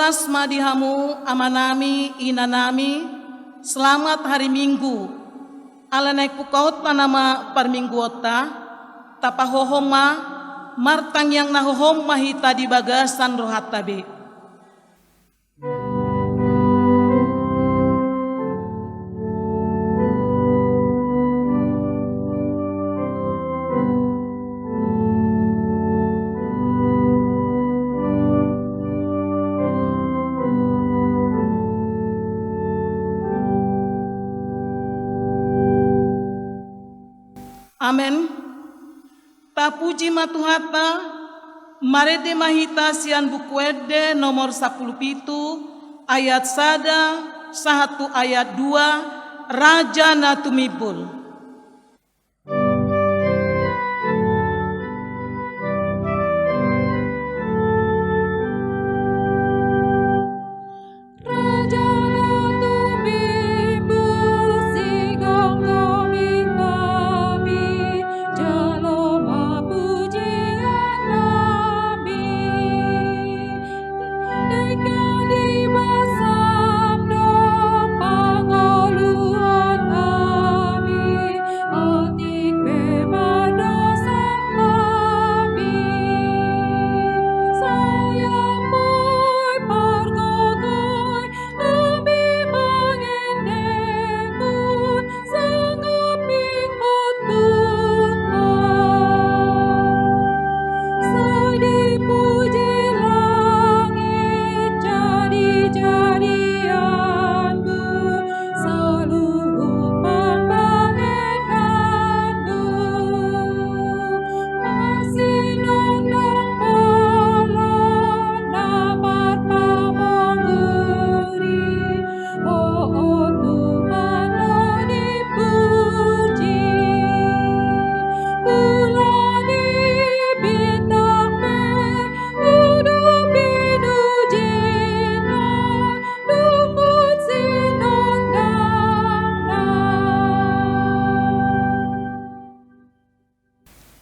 Luas madihamu amanami inanami. Selamat hari Minggu. Ala naik pukaut panama parmingguota. Tapahohoma martang yang nahohom mahita di bagasan rohat tabi. Amen. Tapuji matuhata marede mahita sian bukuede nomor 17 ayat 1 ayat 2 Raja Natumibul.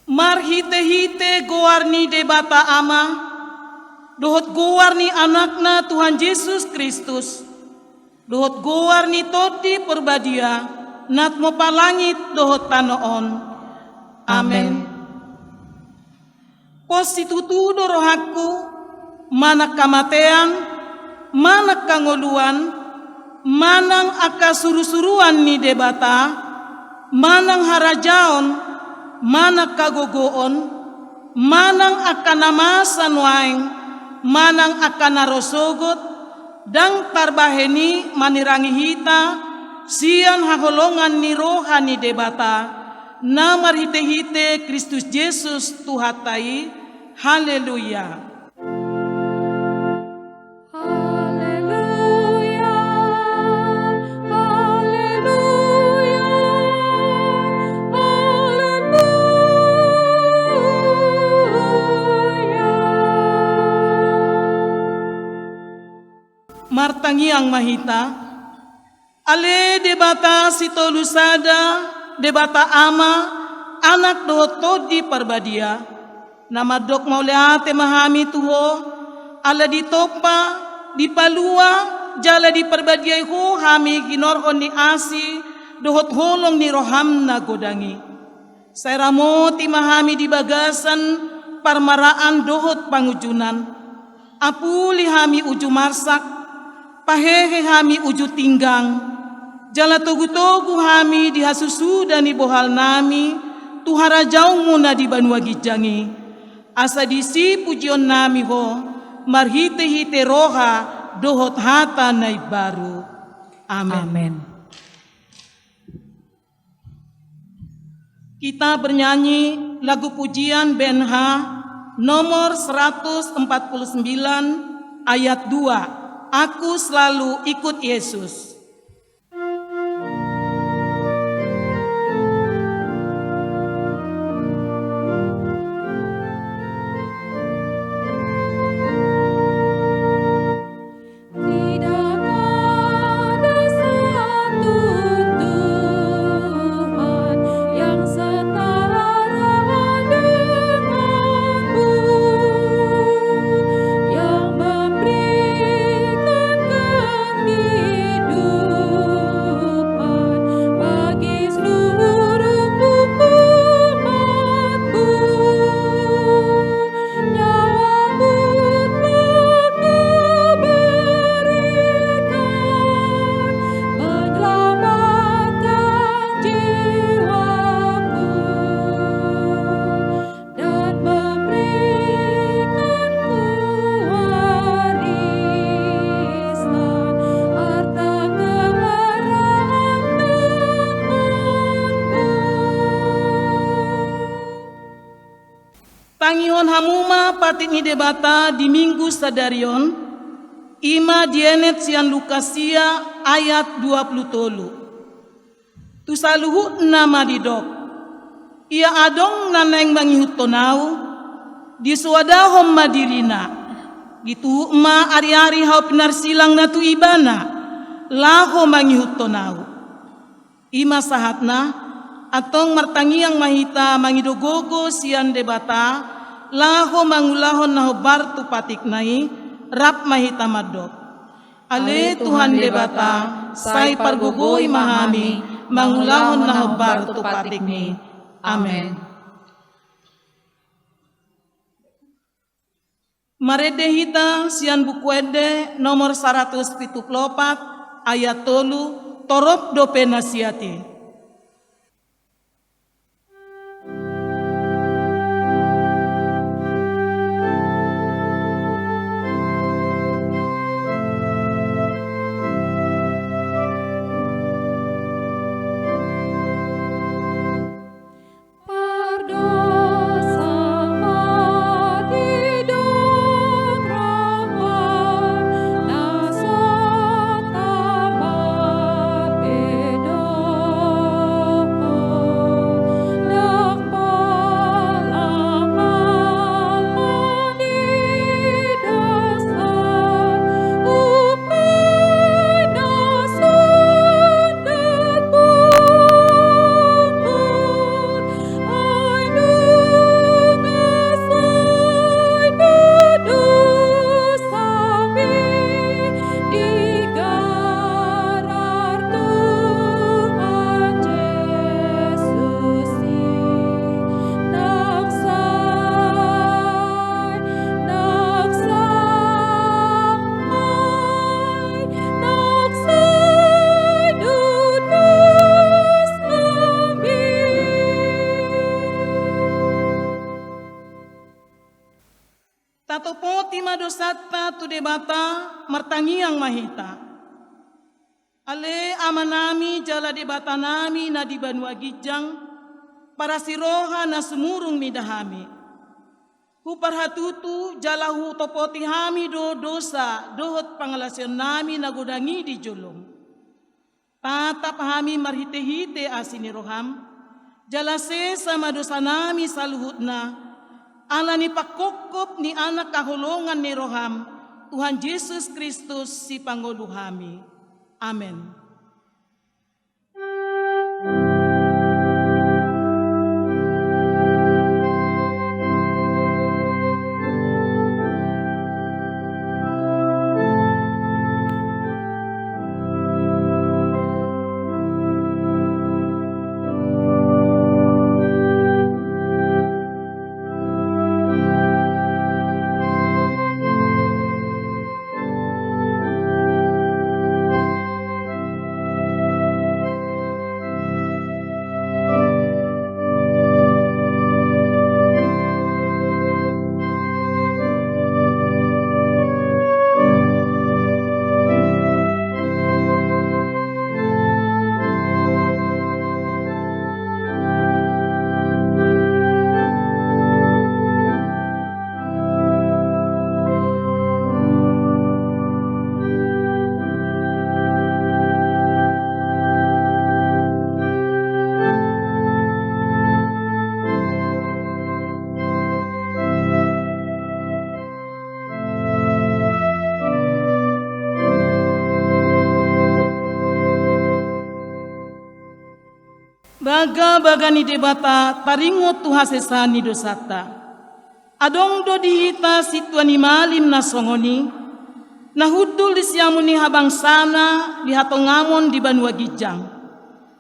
Mar hite-hite goarni debata ama, dohot goarni anakna Tuhan Yesus Kristus, dohot goarni todi perbadia, natmo palangit dohot tanoon. Amen. Postitutu dorohaku, manak kamatean, manak kangoluan, manang aka suru-suruan ni debata, manang harajaon, manang kagogoon, manang akan namasan waing, manang akan narosogot, dang tarbaheni manirangi hita, sian haholongan ni rohani debata, namar hite-hite Kristus Yesus Tuhatai, haleluya. Martangi yang mahita, ale debata sitolusada, debata ama, anak dohoto di perbadia, nama dok mauleate mahami tuho, ala ditopa, di palua, jala di perbadia ho, hami ginorhon ni asi, dohot holong ni rohamna godangi. Saya ramoti mahami di bagasan, parmaraan dohot pangujunan, apuli hami uju marsak, pahehe hami uju tinggang, jala togu-togu hami dihasusu dan bohal nami, tuhara jauh muna di banua gijangi, asa disi pujion nami ho, marhite-hite roha, dohot hata naik baru. Amen. Amen. Kita bernyanyi lagu pujian Benha nomor 149 ayat 2. Aku selalu ikut Yesus. Yang memberi patik ni debata di minggu sadarion, ima dienet sian Lukasia ayat 20. Tu saluhu nama didok. Ia adong naneng mangihut tonau, di suadahom madirina. Gitu ma ari-ari hau pinar silang na tu ibana, laho mangihut tonau. Ima sahatna, atong martangiang mahita mangidogogo sian debata, laho mangulahon naho bartu patik nai, rap mahita madok. Ale Tuhan debata, say pargogoi mahami, mangulahon naho bartu patik ni. Amen. Maredehita sian bukuede nomor 174 ayat 3 torop dope nasiati. Tatopo tima dosata tu debata martangiang mahita. Ale amanami jala debata nami na di Banua Gijang para siroha na sumurung midahami. Hu parhatutu jala hu topoti hami do dosa dohot pangalasyon nami na gudangi di julong. Tatap hami marhite-hite asini roham. Jala sama dosa nami saluhut na. Ala ni pakokop ni anak kahulungan ni roham, Tuhan Yesus Kristus si Panguluhami. Amen. Baga-bagani debata taringot tu hasesani dosata. Adong do dihita situani malim na songoni. Nahudul di siamuni habang sana lihatongamon di Banua Gijang.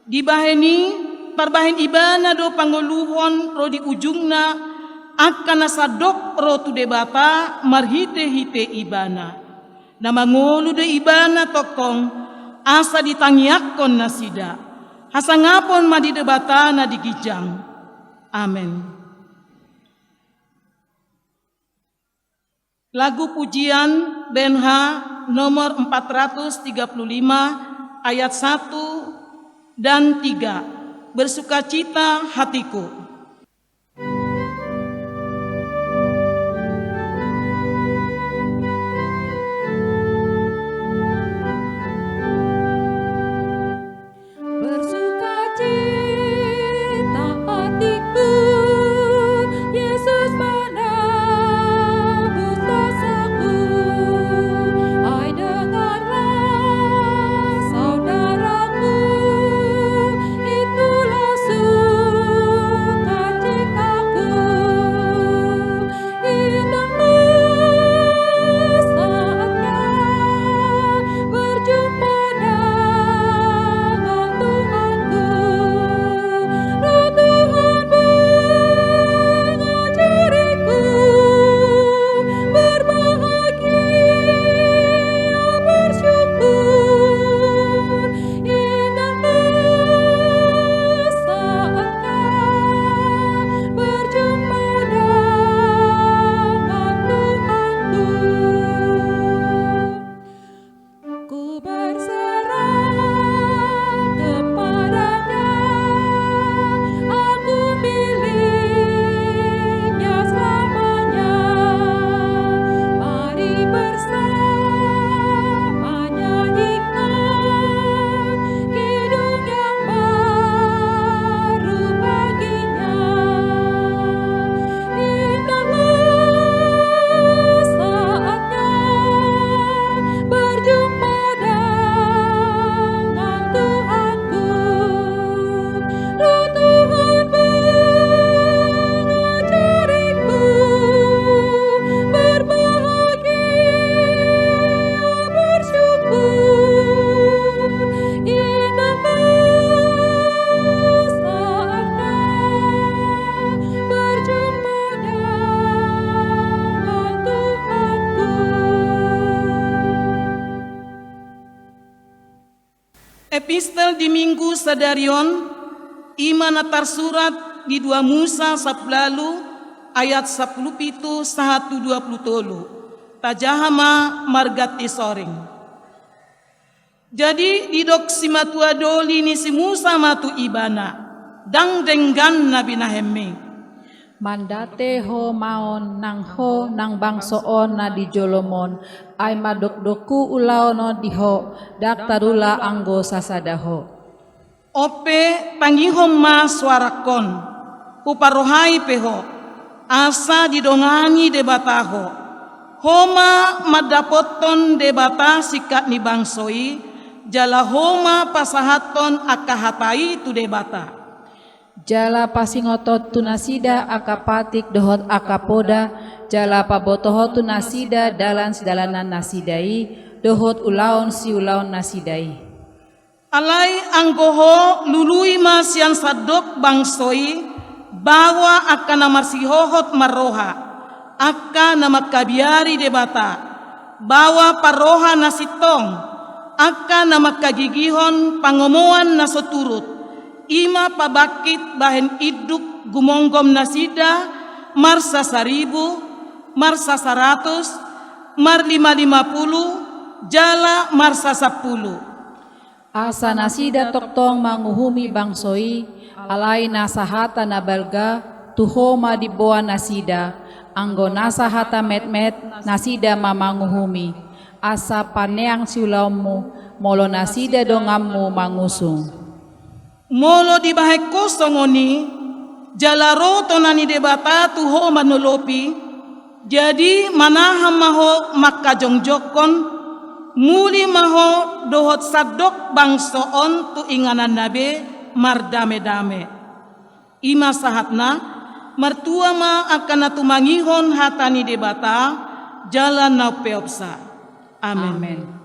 Dibaheni parbahen ibana do pangoluhon ro di ujungna akan nasadok ro tu debata marhite-hite ibana. Namangolu do ibana tokong asa ditangiakon nasida. Hasangapon madi debata na di Gijang. Amen. Lagu pujian Benha nomor 435 ayat 1 dan 3. Bersukacita hatiku. Epistel di Minggu Sadarion, iman tersurat di 2 Musa 10 ayat 17 120 tajahama margati soring. Jadi didok si matua doli ni si Musa matu ibana dang denggan nabi nahemme. Mandate ho maon nang ho nang bangsoon na di jolomon ay madokdoku ulaw no diho daktarula anggo sasadaho. Ope pangihom ma suarakon uparohai peho asa didongangi debataho homa madapoton debata sikat ni bangsoi jala homa pasahaton akahatai tu debata. Jala pasingotot tunasida akapatik dohot akapoda jala pabotoho tunasida dalan sidalanan nasidai dohot ulaon si ulaon nasidai. Alai anggoho lului masian sadok bangsoi bawa akan namarsihohot maroha akan namakabiari debata bawa paroha nasitong akan namakagigihon pangomoan nasoturut ima pabakit bahen iduk gumonggom nasida marsa 1000 marsa 100 mar 550 jala marsa 10 asa nasida toktong manguhumi bangsoi alai nasahata nabalga tuhoma di boa nasida anggo nasahata metmet nasida mamanguhumi asa paneang siulaumu molo nasida dongammu mangusung. Molo di bahek kosong oni jalaro tonani debata tuho manolopi jadi manaham maho makajonggjokon muli maho dohot sadok bangsoon tu inganan nabe mardame-dame ima sahatna mertua ma akan natumangihon hatani debata jalan naupeopsa. Amin.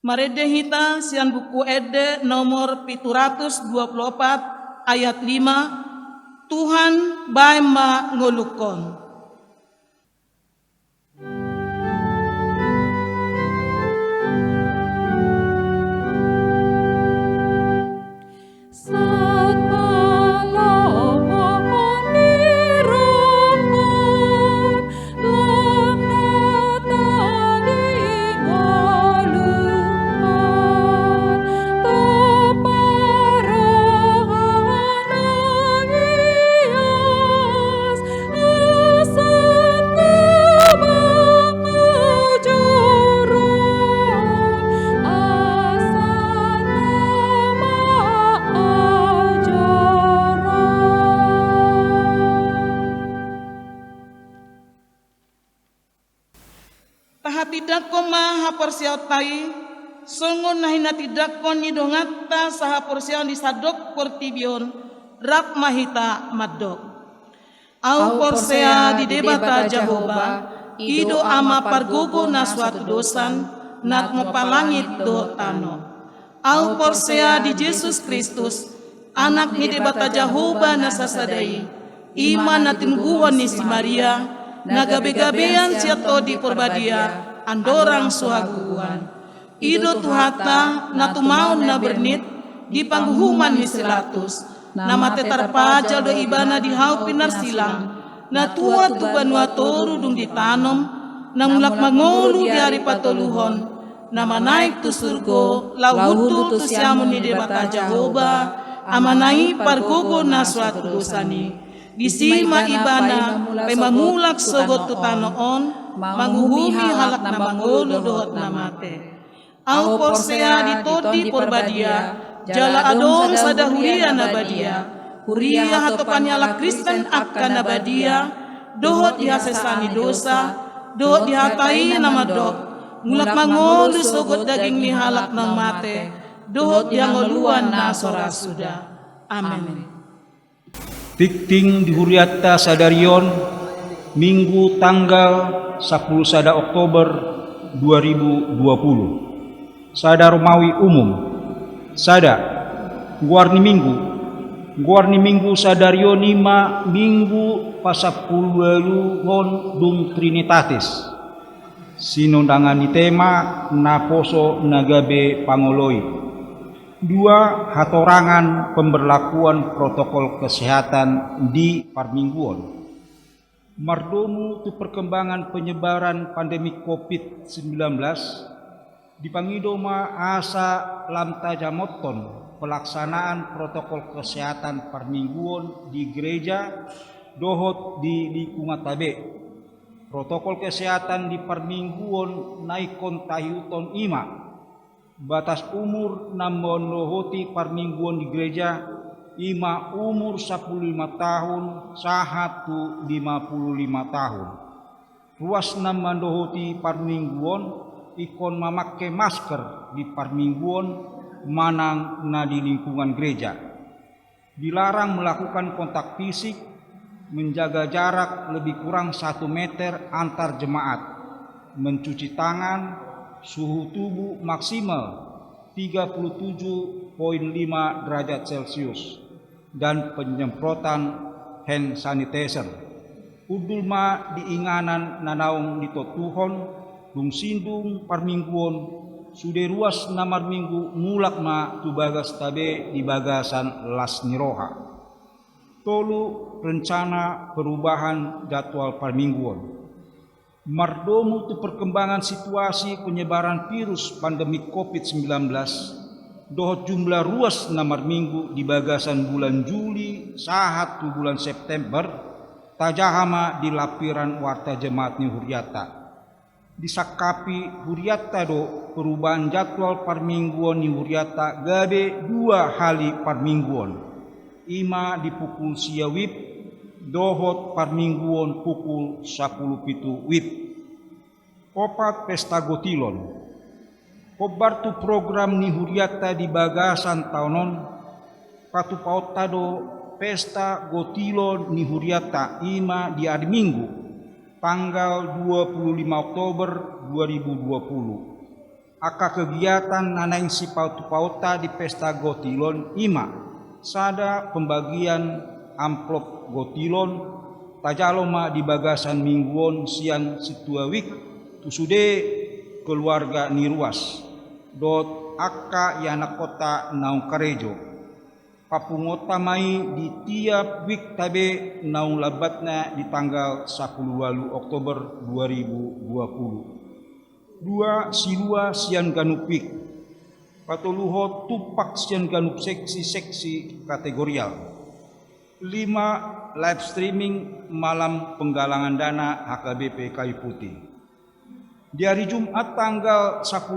Marede hita sian buku ede nomor 724 ayat 5 Tuhan bae ma ngolukon. Tidak ko mahaporsiautai songon nahina tidak ko nidongata saha porsiaw di sadok portibion rak mahita madok au porsea di debata Jahoba ido ama pargogo na suatu dosan nat ngopalangit do tano au porsea di Yesus Kristus anak ni debata Jahoba na sasadai iman natin guwan ni si Maria nagabe-gabean siato di porbadia andorang suhaguan ido tuhata na tumaon na bernit di panghuman ni selatus na matetarpajal do ibana di hau pinarsilang na tua tu banua toru dung ditanom na mulak mangolu di hari patoluhon na manaik tu surgo lauhutul tu siamun ni debata Jahoba amanai pargogo na suatu dosani disima ibana pemamulak sogot tu tanoon manguhumi halak na mangolo dohot na mate au porsea di todi porbadia jala adong sada huria na badia huria hatopan yala Kristen akan na badia dohot dihasesani dosa dohot dihatai nama dok mulak mangolo sogot daging ni halak na mate dohot diangoluan na sora suda. Amin. Tikting di Huriata Sadarion Minggu tanggal 10 sada Oktober 2020. Sada Romawi umum. Sada Guarni Minggu Sadarion 5 Minggu pasapuluhon dung Trinitatis. sinondangani tema na poso nagabe pangoloi. 2. Hatorangan pemberlakuan protokol kesehatan di Parmingguon. Mardomu tu perkembangan penyebaran pandemi COVID-19 dipangidoma asa lamta jamoton pelaksanaan protokol kesehatan Parmingguon di gereja dohot di lingkungan tabe. Protokol kesehatan di Parmingguon naikon tahiuton ima. Batas umur nambon dohoti Parmingguon di gereja ima umur 15 tahun sahatu 55 tahun. Ruas nambon dohoti Parmingguon ikon memakai masker di Parmingguon manang na di lingkungan gereja. Dilarang melakukan kontak fisik, menjaga jarak lebih kurang 1 meter antar jemaat, mencuci tangan, suhu tubuh maksimal 37,5 derajat Celcius, dan penyemprotan hand sanitizer. Udulma diinganan nanaung ditotuhon, lung sindung Parmingguon, sude ruas namar minggu mulak ma tu bagas tabe di bagasan Las Niroha. Tolu rencana perubahan jadwal Parmingguon. Mardomu tu perkembangan situasi penyebaran virus pandemi COVID-19 dohot jumlah ruas namar minggu di bagasan bulan Juli sahat tu bulan September tajahama di lapiran warta jemaat ni Huriata. Disakapi Huriata do perubahan jadwal Parmingguon ni Huriata gabe 2 hali Parmingguon. Ima di pukul siawip dohot Parmingguon pukul 10 wib. 4. Pesta Gotilon. Kobar tu program ni Huriata di bagasan tahunon patu pautado pesta Gotilon ni Huriata ima di hari Minggu tanggal 25 Oktober 2020. Aka kegiatan nanaing si pauta di pesta Gotilon ima sada pembagian amplop Gotilon tajaloma di bagasan mingguon sian situawik tusude keluarga niruas dot akka yana kota naung karejo papungota mai di tiap wik tabe naung labatna di tanggal 10 Oktober 2020. 2. Silua sian ganupik patuluho tupak sian ganup seksi kategorial. 5. Live streaming malam penggalangan dana HKBP Kayu Putih. Di hari Jumat tanggal 10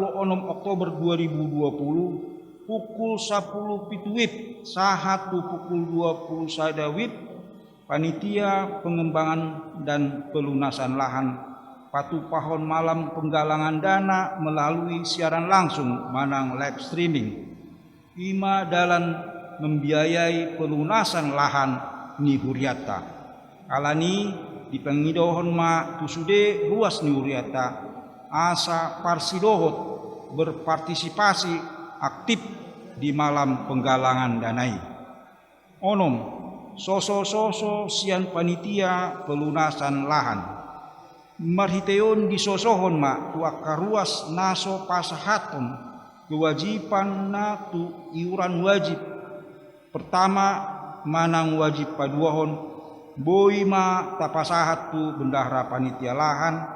Oktober 2020 pukul 10 wib sahatu pukul 20 sada wib panitia pengembangan dan pelunasan lahan patu pahon malam penggalangan dana melalui siaran langsung manang live streaming ima dalam membiayai pelunasan lahan ni Huriata. Alani di pengidohon ma tusude ruas ni Huriata asa parsidohot berpartisipasi aktif di malam penggalangan danai. Onom soso sian panitia pelunasan lahan. Marhiteon di sosohon ma tuaka ruas naso pasahaton kewajiban na tu iuran wajib. Pertama manang wajib paduahon boi ma tapasahat tu bendahara panitia lahan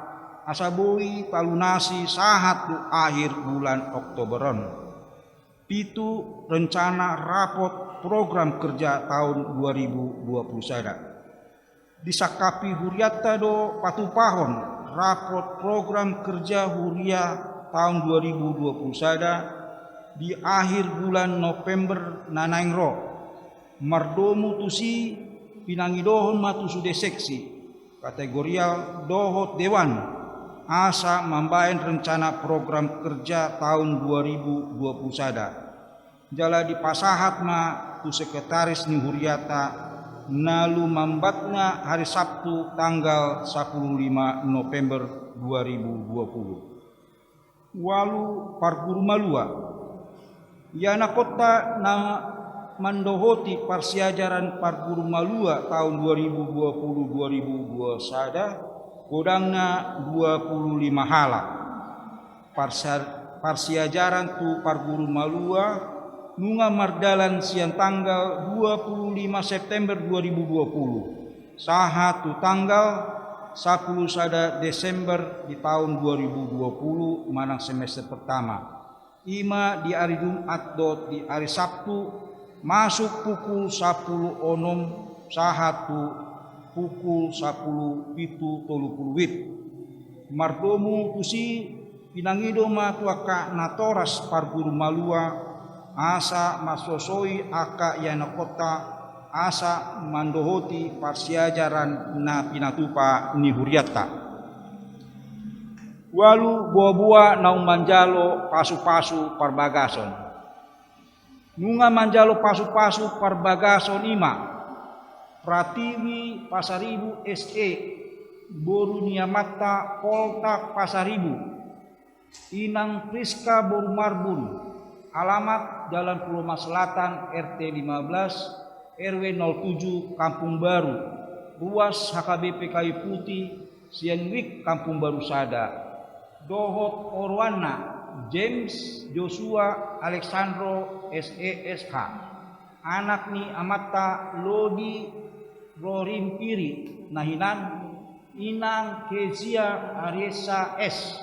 asa boi palunasi sahat tu akhir bulan Oktoberon. 7. Rencana rapot program kerja tahun 2020 sada. Disakapi Huriata do patupahon rapot program kerja Huria tahun 2020 sada di akhir bulan November nanaing ro. Mardomu tusi pinangidohon matu sude seksi kategorial dohot dewan asa membaen rencana program kerja tahun 2020 sada. Jala di pasahat ma tu sekretaris ni Huriata nalu mambatna hari Sabtu tanggal 15 November 2020. Walu parguru malua yana kota na mandohoti parsiajaran parguru malua tahun 2020-2021 sada godangna 25 halak. Parsiajaran tu parguru malua nunga mardalan siang tanggal 25 September 2020 saha tu tanggal 10 sada Desember di tahun 2020 manang semester pertama. Ima di hari Jumat dot di hari Sabtu masuk pukul 10 onom saha tu pukul 10 pitu 30 wit. Mardomu tusi pinangido ma tuaka natoras parguru malua asa masosoi aka yana kota asa mandohoti parsiajaran na pinatupa ni huriata. Walu buah-buah naung manjalo pasu-pasu parbagason. Nunga manjalo pasu-pasu parbagason ima. Pratiwi Pasaribu SE Boru Niamata Poltak Pasaribu. Inang Priska Boru Marbun. Alamat Jalan Pulau Mas Selatan RT 15 RW 07 Kampung Baru. Ruas HKBP Kayu Putih Sienwik Kampung Baru Sada. Dohot Orwana James Joshua Alexandro SESH. Anak ni Amata Lodi Rorimpiri Nahinan. Inang Kezia Ariesa S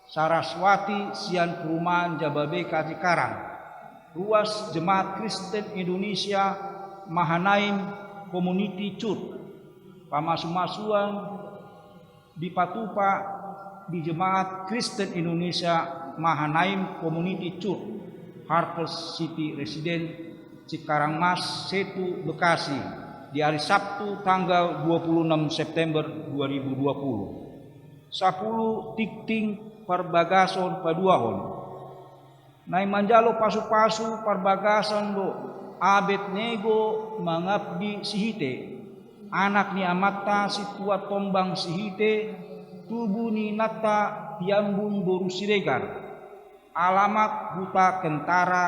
Saraswati Sian Perumahan Jababeka Cikarang. Ruas Jemaat Kristen Indonesia Mahanaim Community Church. Pamasu-masuan di Patupa di Jemaat Kristen Indonesia Mahanaim Community Church Harper City Resident Cikarang Mas Setu Bekasi di hari Sabtu tanggal 26 September 2020. 10 tikting parbagason paduahon. Nai manjalo pasu-pasu parbagason do abet nego mangabdi sihite. Anak ni Amata si tua tombang sihite tubuh ni nata piambung boru siregar. Alamat Huta Kentara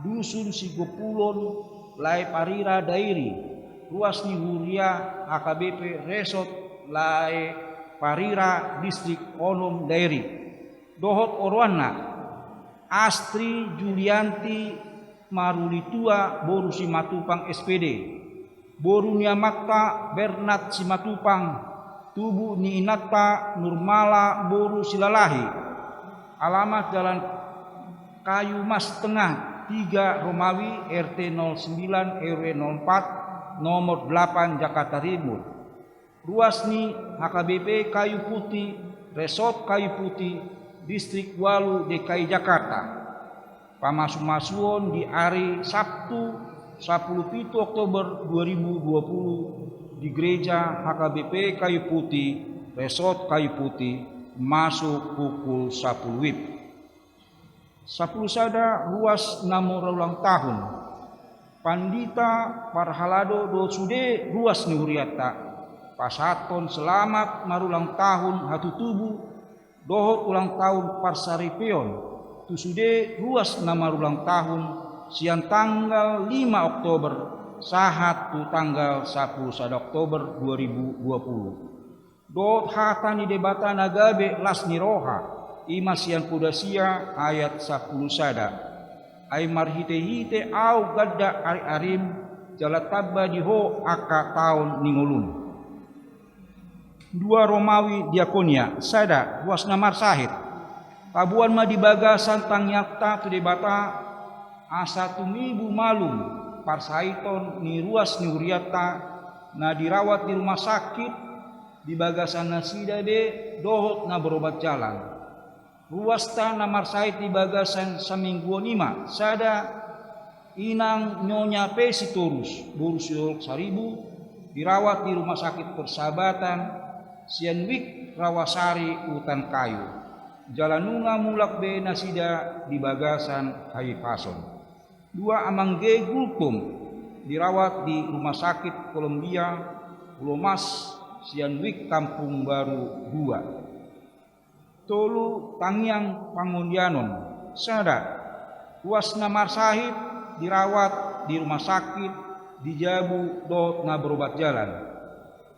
Dusun Sigopulon Lai Parira Dairi. Ruas ni Huria AKBP Resort Lai Parira Distrik Onom Dairi. Dohot Orwana Astri Julianti Marulitua Boru Simatupang SPD. Boru Niamata Bernat Simatupang. Tubuh ni Inata Nurmala Boru Silalahi. Alamat Jalan Kayu Mas Tengah 3 Romawi RT 09 RW 04 nomor 8 Jakarta Timur. Ruas ni HKBP Kayu Putih Resort Kayu Putih Distrik Walu DKI Jakarta. Pamasu-masuon di hari Sabtu 17 Oktober 2020 di gereja HKBP Kayu Putih Resort Kayu Putih masuk pukul 10 WIB. 10 sada ruas namur ulang tahun. Pandita Parhalado do sude ruas ni Huriata. Pasaton selamat marulang tahun hatu tubuh. Dohot ulang tahun Parsaripeon. Tu sude ruas nama ulang tahun siang tanggal 5 Oktober sahat tu tanggal 10 Oktober 2020. Dot hatani debata nagabe las niroha imasian kudasia ayat 10 sada. Ay marhite-hite au gadda ari-arim jalatabba diho aka taun ningulun. 2 Romawi Diakonia sada ruas namar sahid. Pabuan ma dibagasan tang yakta tu debata asa tumibu malum parsaiton ni ruas ni Huriata na dirawat di rumah sakit di bagasan nasida de dohot na berobat jalan. Ruas ta namar sait di bagasan samingguan ima sada inang nyonya Pesitorus Borus Saribu dirawat di rumah sakit Persahabatan Sianwik Rawasari Utan Kayu. Jalanunga mulak be nasida di bagasan Hai Pason. 2 Amangge Gultum dirawat di rumah sakit Kolombia Pulau Mas Sianwik Kampung Baru 2. Tolu Tangyang Pangundianon sada ruas namar sahib dirawat di rumah sakit di Jabu dot na berobat jalan.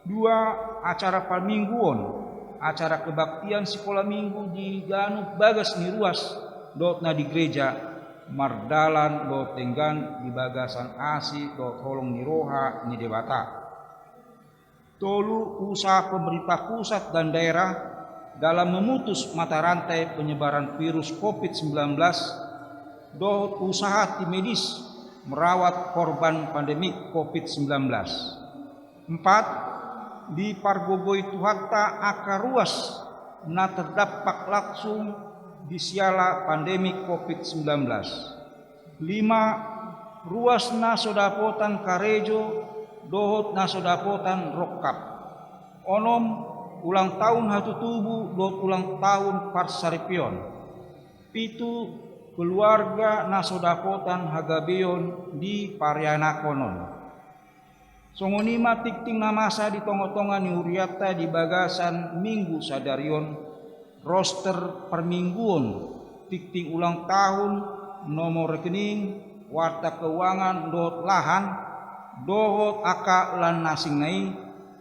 2 acara palmingguon acara kebaktian sekolah minggu di Ganu bagas ni ruas dotna di gereja mardalan dot tenggan di bagasan asi dot holong ni roha ni debata. Tolu, usaha pemerintah pusat dan daerah dalam memutus mata rantai penyebaran virus COVID-19 dot usaha tim medis merawat korban pandemi COVID-19. 4. Di Pargogoi Tuhatta aka ruas na terdampak langsung di siala pandemi COVID-19. 5. Ruas na sodapotan Karejo dohot na sodapotan Rokkap. 6. Ulang tahun Hatutubu dot ulang tahun Parsaripion. 7. Keluarga na sodapotan Hagabeon di Parianakonon. Songonima tikting namasa di tongo-tonga ni Huriata di bagasan minggu sadarion roster permingguan tikting ulang tahun nomor rekening warta keuangan dot lahan dohot aka lan nasing nai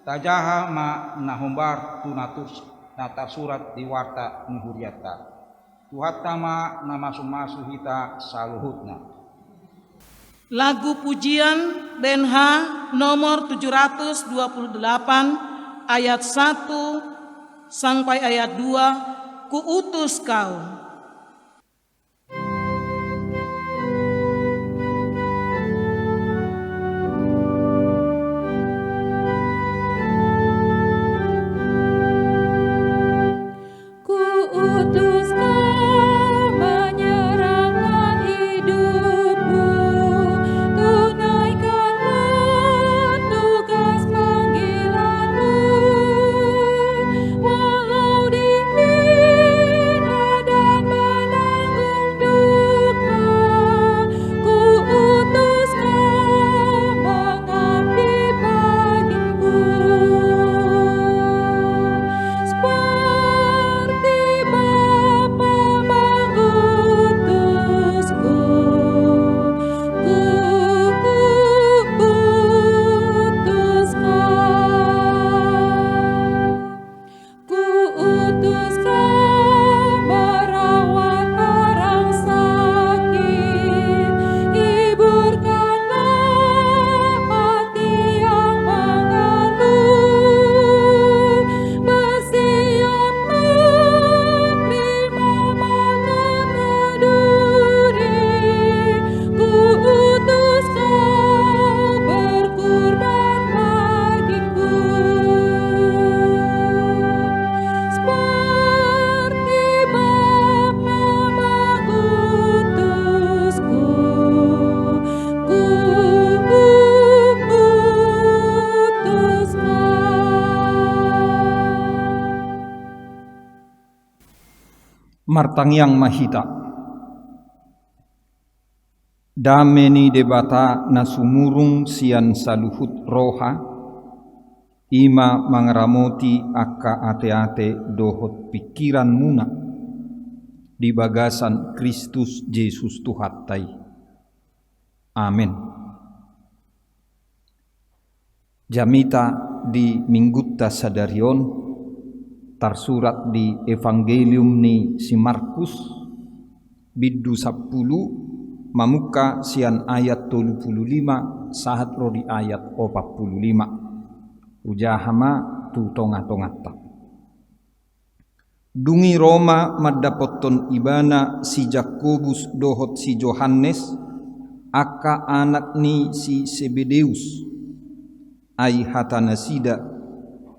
tajaha ma nahombar tunatus nata surat di warta ni Huriata Tuhatta ma namasu-masu hita saluhutna. Lagu pujian DNH nomor 728 ayat 1 sampai ayat 2, Ku utus kau. Martangyang mahita dameni debata na sumurung sian saluhut roha ima mangramoti akka ate-ate dohot pikiran muna di bagasan Kristus Yesus Tuhattai. Amin. Jamita di Minggutta Sadarion tersurat di Evangelium ni si Markus biddu 10 mamuka sian ayat 35 sahat rodi ayat 45 ujahama tu tonga-tongata. Dungi Roma maddapoton ibana si Jakobus dohot si Johannes aka anak ni si Sebedeus ai hatanasida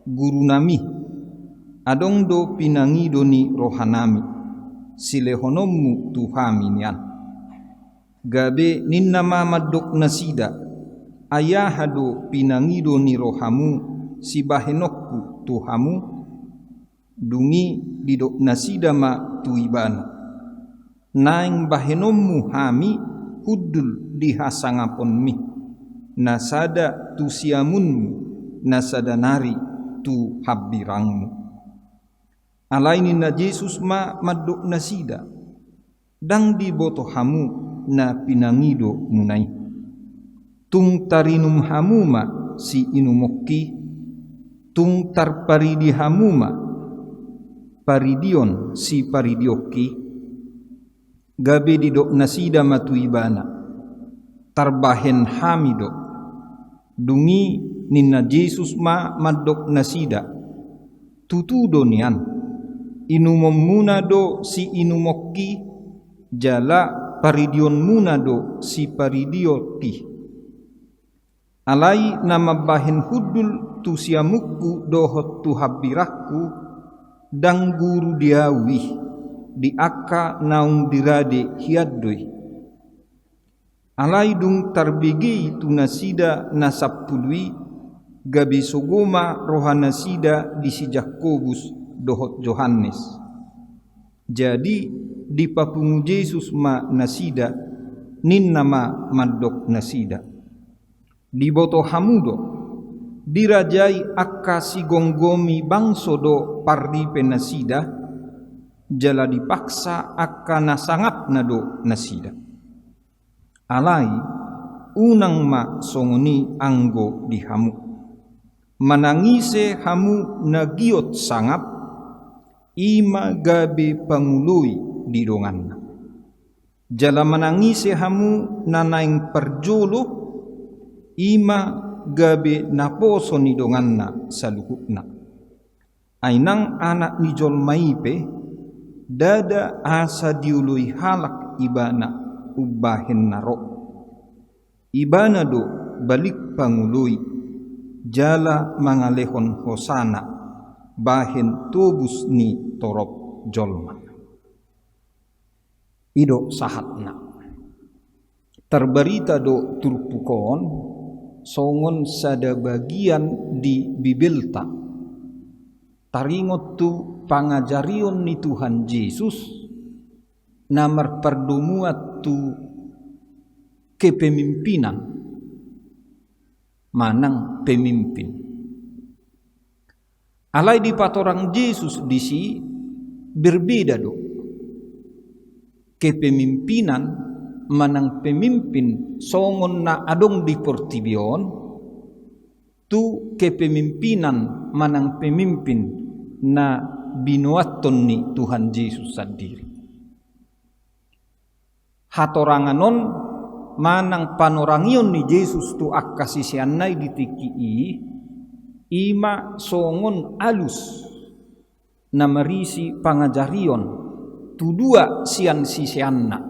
guru nami adong do pinangido ni rohanami silehonommu tuhami nian gabe ninnama maddok nasida ayahado pinangido ni rohamu si bahenokku tuhamu dungi didok nasida ma tuibana naing bahenommu hami hudul dihasangapon mi nasada tu siamunmu nasada nari tu habbirangmu alaini na Yesus ma maddok nasida dang di boto hamu na pinangido munai tung tarinum hamuma si inumokki tung tarparidi hamuma paridion si paridioki gabe didok nasida matu ibana tarbahen hamido dungi ninna Jesus ma madok nasida tutudo nian inumom munado si inumokki jala paridion munado si paridioki alai nama bahen hudul tu siamukku dohot tu habiraku dang guru diawi di akka naung dirade hiaddoi alai dung tarbigi tu nasida nasapului gabi sogoma rohana sida di si Jakobus dohot Yohanes jadi di papungu Jesus ma nasida nin nama madok nasida di boto hamudo dirajai akka si gonggomi bangso do pardipe nasida jala dipaksa akka nasangap nado nasida alai unang ma songoni anggo di hamu manangise hamu nagiot sangap ima gabe pangului di donganna jala manangise hamu nanaing perjolo ima gabe naposo ni donganna saluhutna ainang anak ni jolmaipe dada asa diului halak ibana ubahen naro ibana do balik pangului jala mangalehon hosana bahen tubus ni torop jolma ido sahatna terberita do turpukon songon sada bagian di Bibelta taringot tu pangajarion ni Tuhan Yesus namar perdumuat tu kepemimpinan manang pemimpin alai di patorang Yesus disi berbeda do kepemimpinan manang pemimpin songon na adong di Portibion tu kepemimpinan manang pemimpin na binuaton ni Tuhan Yesus sendiri hatoranganon manang panorangion ni Yesus tu akkasisiannai ditikii ima songon alus na marisi pangajarion tu dua sian-sisianna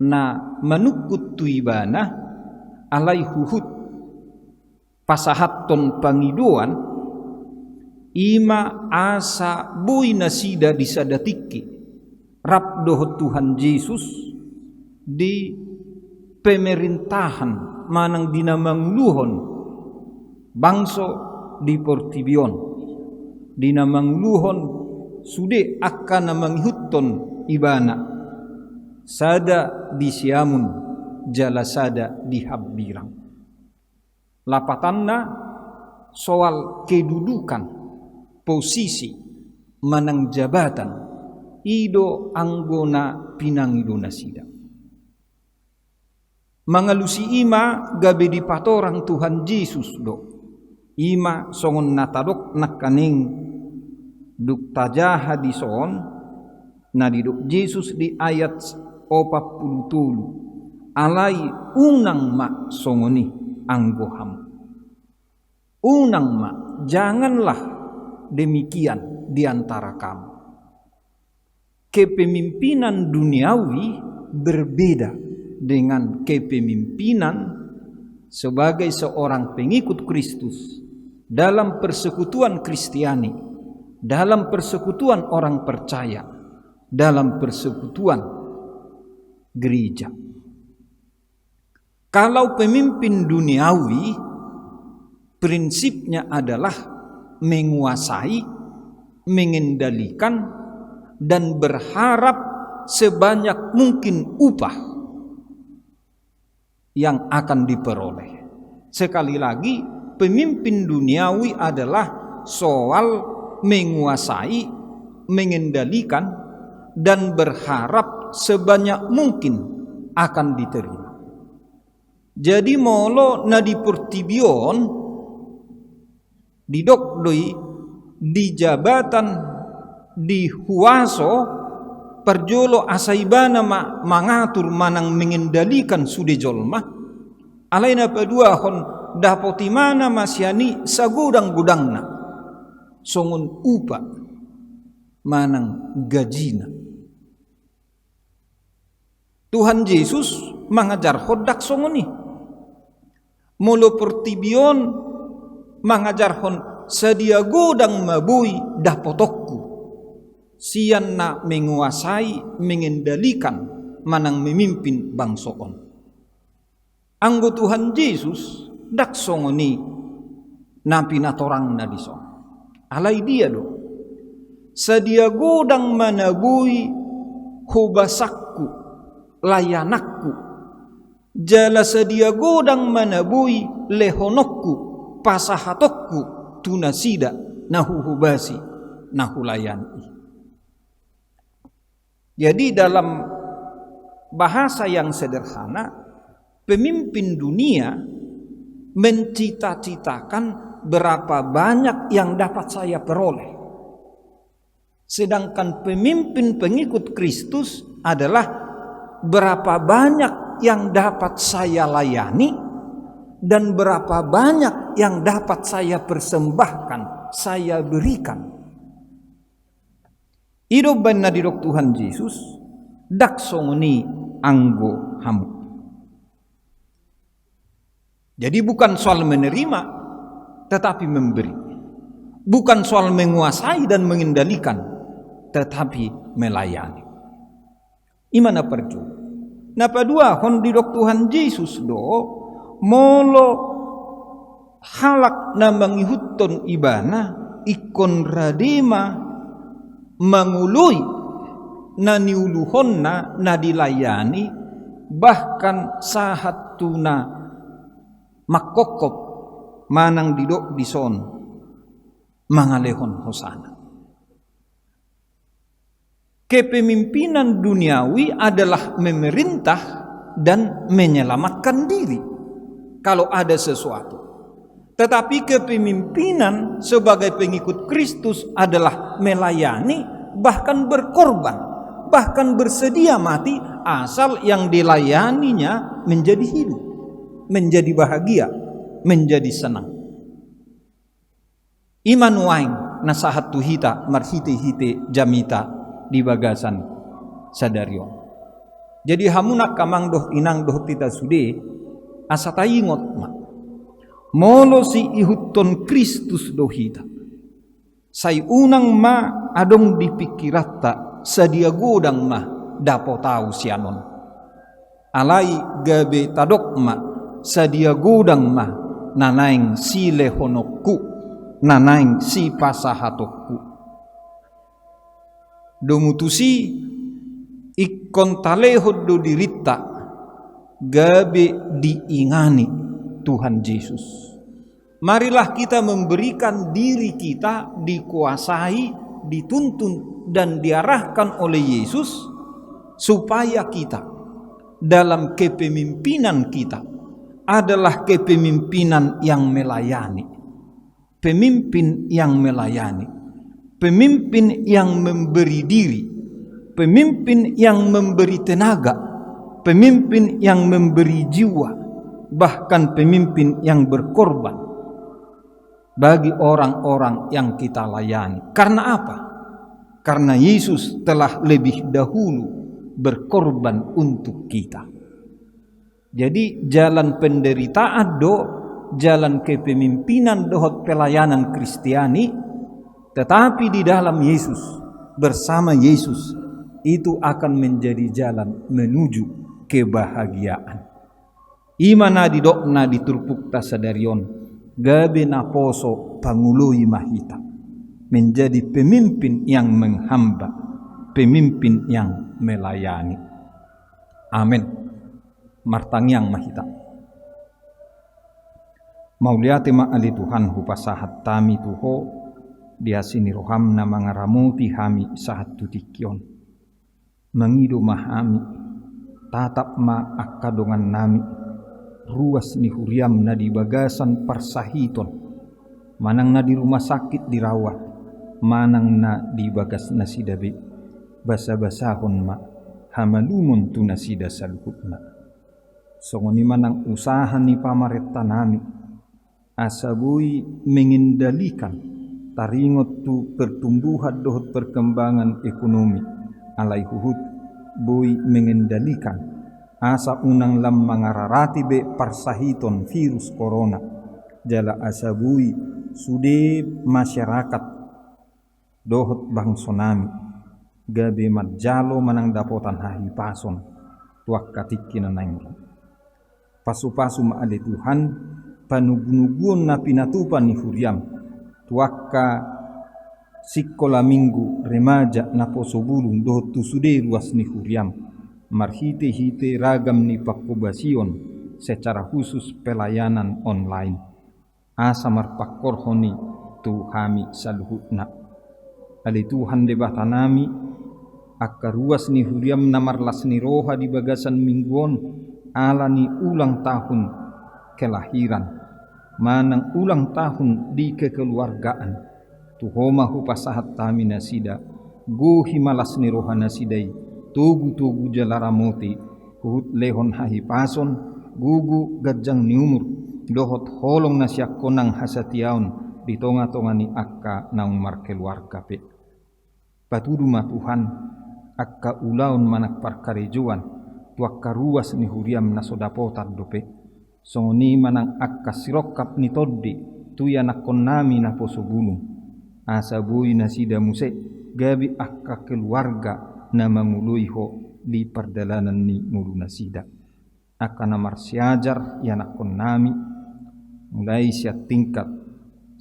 na manukut tuibana alai huhut pasahatton pangidoan ima asa boy nasida disadatiki rap dohot Tuhan Yesus di pemerintahan manang dinamangluhon bangso di Portibion dinamangluhon sude akan namanghuton ibana sada di siamun jala sada di habbirang lapatanna soal kedudukan posisi manang jabatan ido anggona pinangido nasida mangalusi ima gabe di patorang Tuhan Yesus do ima songon natadok nakaning duk tajaha di son na diduk Yesus di ayat 40 alai unang ma songoni anggoham unang ma janganlah demikian di antara kamu kepemimpinan duniawi berbeda dengan kepemimpinan sebagai seorang pengikut Kristus dalam persekutuan Kristiani dalam persekutuan orang percaya dalam persekutuan gereja. Kalau pemimpin duniawi prinsipnya adalah menguasai, mengendalikan dan berharap sebanyak mungkin upah yang akan diperoleh. Sekali lagi, pemimpin duniawi adalah soal menguasai, mengendalikan dan berharap sebanyak mungkin akan diterima. Jadi molo na di Portibion didokdoi di jabatan di huaso perjolo asaibana mangatur manang mengendalikan sude jolma alaina pedua hon dapoti mana masyani sagudang-gudangna songon upa manang gajina. Tuhan Yesus mengajar hodak songoni mulu pertibion mengajar hon sedia godang mabui dapotokku sian na menguasai mengendalikan manang memimpin bangsoon. Anggo Tuhan Yesus dak songoni napi natorang na dison alai dia do sedia godang manabui hubasakku layanakku jala sedia godang manabui lehonokku pasahatokku tunasida nahuhubasi nahulayani. Jadi dalam bahasa yang sederhana, pemimpin dunia mencita-citakan berapa banyak yang dapat saya peroleh. Sedangkan pemimpin pengikut Kristus adalah berapa banyak yang dapat saya layani dan berapa banyak yang dapat saya persembahkan, saya berikan. Hidup banna dirok Tuhan Yesus dak songoni anggo hamu. Jadi bukan soal menerima tetapi memberi. Bukan soal menguasai dan mengendalikan tetapi melayani. Imana perju. Napa dua hon dirok Tuhan Yesus do molo halak na mangihutton ibana ikon radima mangului na niuluhonna na dilayani bahkan sahat tuna makokop manang didok dison mangalehon hosana. Kepemimpinan duniawi adalah memerintah dan menyelamatkan diri kalau ada sesuatu. Tetapi kepemimpinan sebagai pengikut Kristus adalah melayani, bahkan berkorban, bahkan bersedia mati asal yang dilayaninya menjadi hidup, menjadi bahagia, menjadi senang. Iman waing nasahat tuhita marhite-hite jamita di bagasan sadarion. Jadi hamunak kamang doh inang doh tita sude asatayingot ma. Molo si ihutton Kristus dohita. Say unang ma adong dipikirata sadia godang ma dapo tau sianon. Alai gabe tadok ma sadia godang ma nanaing si lehonokku, nanaing si pasahatokku. Domutusi ikon talehod do dirita gabe diingani Tuhan Yesus. Marilah kita memberikan diri kita dikuasai, dituntun dan diarahkan oleh Yesus supaya kita dalam kepemimpinan kita adalah kepemimpinan yang melayani. Pemimpin yang melayani. Pemimpin yang memberi diri. Pemimpin yang memberi tenaga. Pemimpin yang memberi jiwa. Bahkan pemimpin yang berkorban bagi orang-orang yang kita layani. Karena apa? Karena Yesus telah lebih dahulu berkorban untuk kita. Jadi jalan penderitaan do, jalan kepemimpinan dohot pelayanan Kristiani, tetapi di dalam Yesus, bersama Yesus, itu akan menjadi jalan menuju kebahagiaan. Imana didokna diturpuk tasadarion gabe naposo pangului mahita menjadi pemimpin yang menghamba, pemimpin yang melayani. Amin. Martangyang mahita. Mauliati ma'ali Tuhan hupasahat tami tuho diasini rohamna mangaramuti hami sahat tutikyon. Mengidu mahami tatap ma akadongan nami ruas ni huriam na di bagasan parsahiton manang na di rumah sakit dirawat manang na di bagas nasida be basa-basahon ma hamalumun tu nasida saluhutna. Songoni manang usaha ni pamarenta nami asabui mengendalikan taringot tu pertumbuhan dohot perkembangan ekonomi alai huhut bui mengendalikan asa unang lam mangararati be parsahiton virus corona jala asabui sude masyarakat dohot bangso nami gabe marjalo manang dapotan hahi pason tuak katikina naingro pasu-pasu maale Tuhan panugunuguon na pinatupan ni huriam tuakka sikola minggu remaja na posobulung dohot tusude ruas ni huriam marhite-hite ragam ni pakubasion secara khusus pelayanan online asa marpakorhoni tu hami saluhutna ali Tuhan debata nami akka ruas ni huriam namarlas ni roha di bagasan mingguon ala ni ulang tahun kelahiran manang ulang tahun di kekeluargaan tuhoma hupasahat tami nasida guhi malas ni roha nasidai tugu jalaramoti huhut lehon hahi pason gugu gajang ni umur dohot holong nasyak konang hasatiaun di tonga-tonga ni akka naung markeluarga pe patudu ma Tuhan akka ulaun manak parkarejuan tuakka ruas ni huriam nasodapotan dope songoni manang akka sirokap ni toddi tuya nakon nami na posobulung asa bui nasida muse gabi akka keluarga na manguluiho di perdalanan ni mulu nasida akka namar siajar ya nakon nami mulai siat tingkat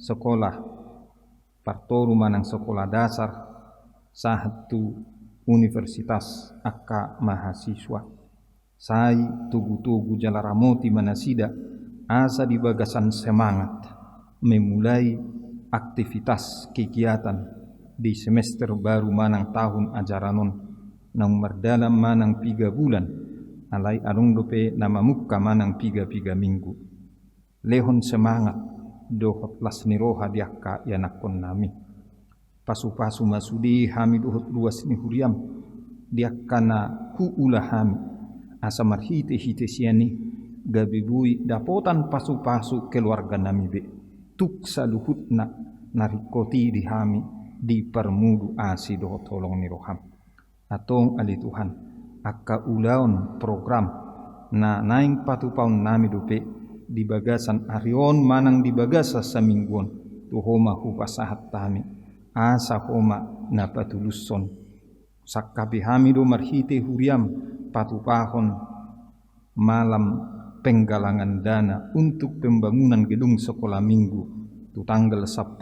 sekolah partoru manang sekolah dasar sahatu universitas akka mahasiswa sai tugu-tugu jalaramoti manasida asa di bagasan semangat memulai aktivitas kegiatan di semester baru manang tahun ajaranon nang mardalam manang 3 bulan alai arung dope nama muka manang 3 minggu lehon semangat dohot las niroha diakka yanakon nami pasu-pasu masudi hami dohot luas ni huriam diakkana huula hami asa marhite-hite siani gabibui dapotan pasu-pasu keluarga nami be tuk saluhutna narikoti di hami di permudu asi dohot tolong ni roham atong ali Tuhan akka ulaon program na naing patupaun nami dope di bagasan arion manang di bagasa samingguon tuhoma hupasahat tami asa homa na patuluson sakkabi hamido marhite huriam patupahon malam penggalangan dana untuk pembangunan gedung sekolah minggu tu tanggal 10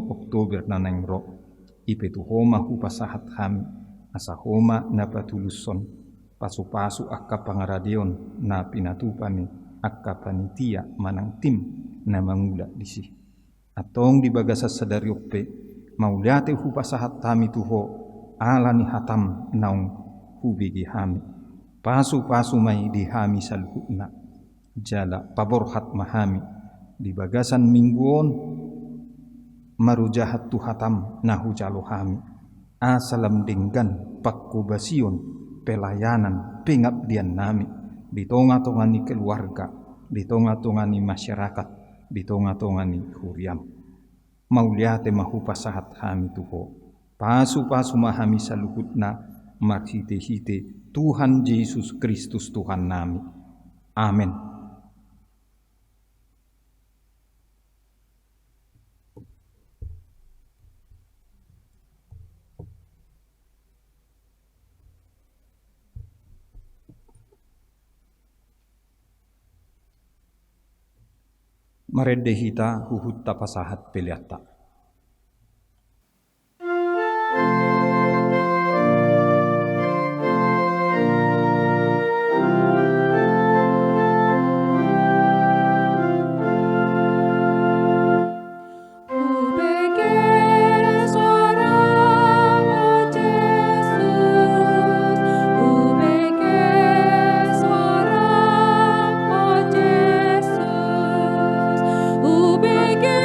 Oktober nanengro ipe tuhoma hupasahat hami asa homa na patuluson pasu-pasu akka pangaradion na pinatupani akka panitia manang tim na mangula disi atong di bagasa sadariope mauliate hupasahat tami tuho ala ni hatam naung hubigi hami pasu-pasu mai di hami salhutna jala paborhat mahami di bagasan mingguon marujahat tu hatam nahu jalo hami asalam denggan pakkubasion pelayanan pengabdian nami di tonga-tonga ni keluarga, di tonga-tonga ni masyarakat, di tonga-tonga ni huriam. Mauliate mahupasahat hami tuho. Pasu-pasu mahami saluhutna maghite-hite Tuhan Yesus Kristus Tuhan nami. Amin. Maredde hita huhutta pasahat peliatta. Ubeke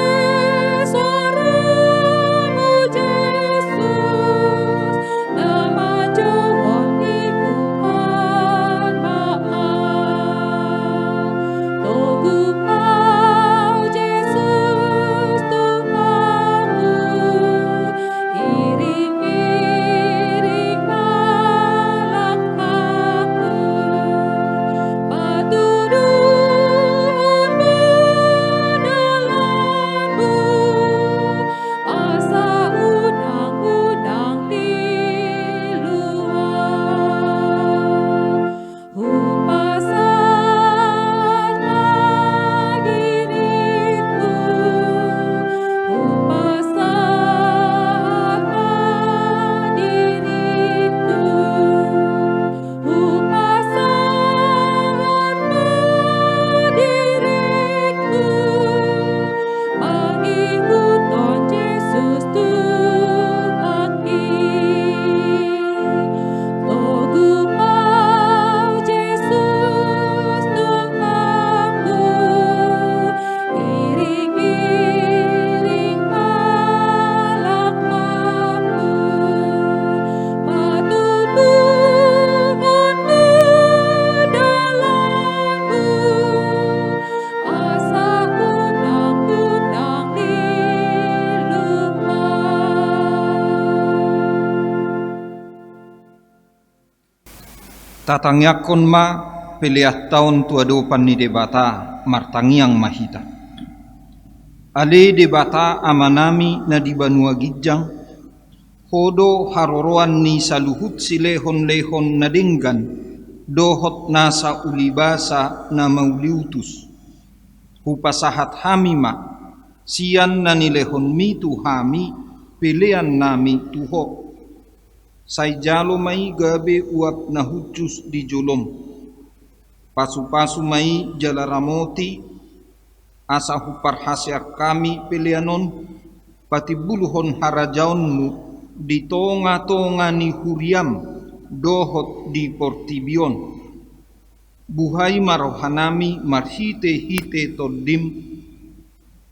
Tatangyakon ma pilihat tahun tua dopan ni debata martangiang mahita. Ale debata amanami na di Banua Gijang, hodo haroroan ni saluhut silehon-lehon na denggan, dohot nasa ulibasa na mauliutus. Hupasahat hami ma, sian na nilehon mitu hami, pilihan nami tuho. Say jalo may gabi uap na hucus di jolom. Pasu-pasu may jalaramoti, asa huparhasyar kami pilihanon, pati buluhon harajaonmu, di tonga-tonga ni huriam, dohot di portibion. Buhay marohanami marhite-hite toddim,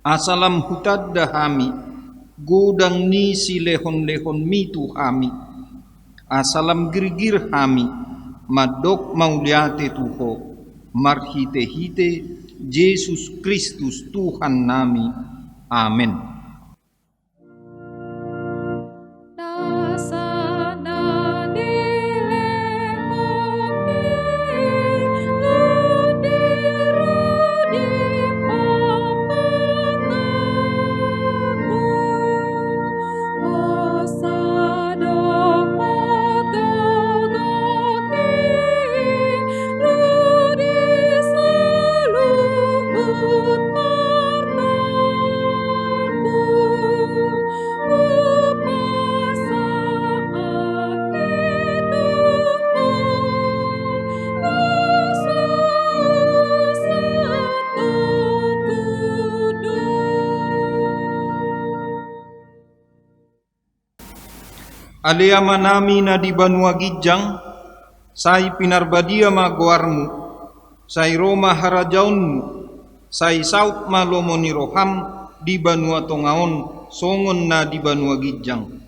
asalam hutad dahami, godang ni silehon-lehon mitu hami, asalam girgir hami, madok mauliate tuho, marhite-hite, Yesus Kristus Tuhan nami. Amin. Aleama nami na di Banua Gijang, say pinarbadia maguarmu, say Roma harajaunmu, say saut malomoni roham di Banua Tongaon, songon na di Banua Gijang.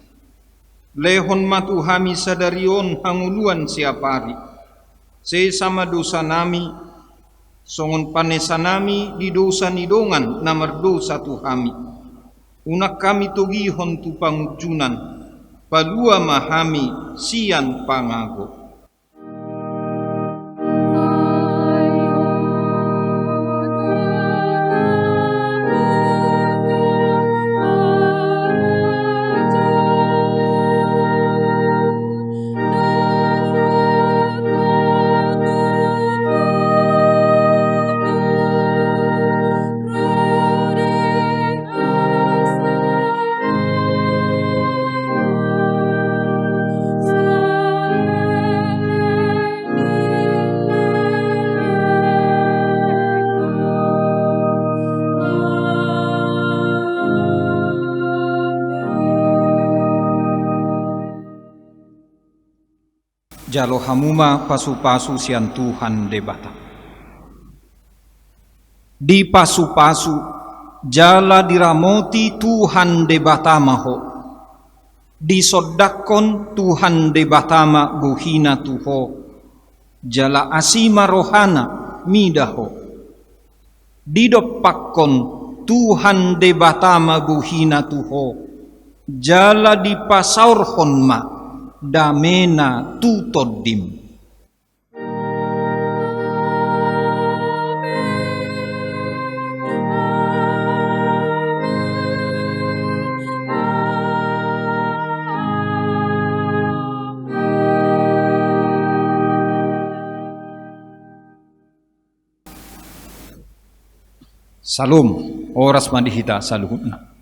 Lehon matu hami sadarion hanguluan siapari, sesama dosa nami, songon panesa nami di dosa nidongan na mardosa tu hami. Unak kami togihon tu pangujunan, palua mahami sian pangago. Jalo hamuma pasu-pasu sian Tuhan debata. Di pasu-pasu jala diramoti Tuhan debata maho. Di sodakon Tuhan debata ma buhina tuho. Jala asima rohana midaho. Di dopakkon Tuhan debata ma buhina tuho. Jala di pasaurhon ma damena tutoddim. Salum, oras madihita saluhutna.